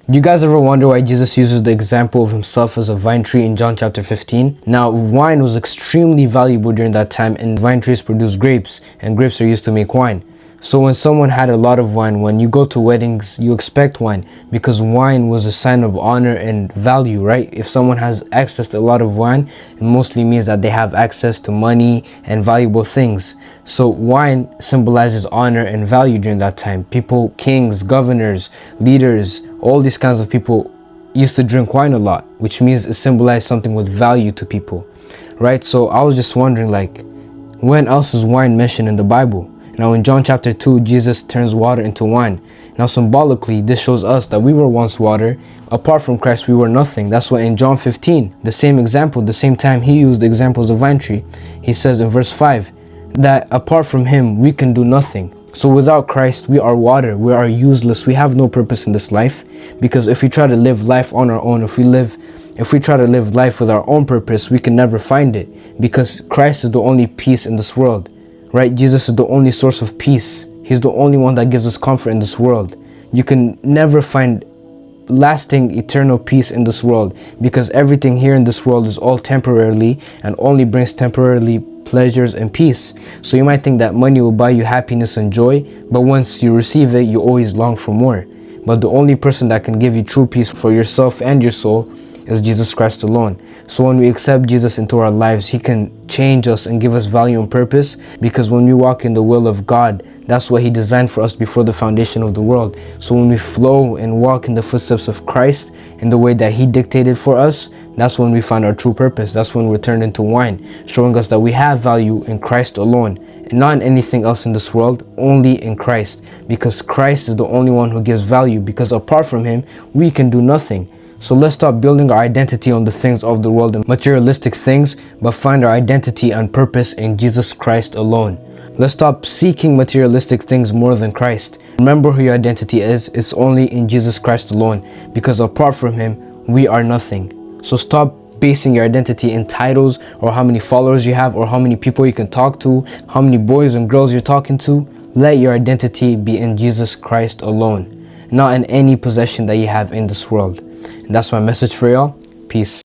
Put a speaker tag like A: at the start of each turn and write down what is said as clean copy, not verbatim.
A: Do you guys ever wonder why Jesus uses the example of himself as a vine tree in John chapter 15? Now, wine was extremely valuable during that time, and vine trees produce grapes, and grapes are used to make wine. So when someone had a lot of wine, when you go to weddings, you expect wine, because wine was a sign of honor and value, right? If someone has access to a lot of wine, it mostly means that they have access to money and valuable things. So wine symbolizes honor and value during that time. People, kings, governors, leaders, all these kinds of people used to drink wine a lot, which means it symbolized something with value to people, right? So I was just wondering, like, when else is wine mentioned in the Bible? Now in John chapter 2, Jesus turns water into wine. Now symbolically, this shows us that we were once water. Apart from Christ, we were nothing. That's why in John 15, the same example, the same time he used the examples of vine tree, he says in verse 5, that apart from him, we can do nothing. So without Christ, we are water. We are useless. We have no purpose in this life. Because if we try to live life on our own, if we try to live life with our own purpose, we can never find it. Because Christ is the only peace in this world. Right? Jesus is the only source of peace. He's the only one that gives us comfort in this world. You can never find lasting eternal peace in this world, because everything here in this world is all temporarily and only brings temporarily pleasures and peace. So you might think that money will buy you happiness and joy, but once you receive it, you always long for more. But the only person that can give you true peace for yourself and your soul is Jesus Christ alone. So when we accept Jesus into our lives, he can change us and give us value and purpose, because when we walk in the will of God, that's what he designed for us before the foundation of the world. So when we flow and walk in the footsteps of Christ in the way that he dictated for us, that's when we find our true purpose. That's when we're turned into wine, showing us that we have value in Christ alone, and not in anything else in this world, only in Christ, because Christ is the only one who gives value, because apart from him, we can do nothing. So let's stop building our identity on the things of the world and materialistic things, but find our identity and purpose in Jesus Christ alone. Let's stop seeking materialistic things more than Christ. Remember who your identity is. It's only in Jesus Christ alone, because apart from him, we are nothing. So stop basing your identity in titles, or how many followers you have, or how many people you can talk to, how many boys and girls you're talking to. Let your identity be in Jesus Christ alone, not in any possession that you have in this world. And that's my message for y'all. Peace.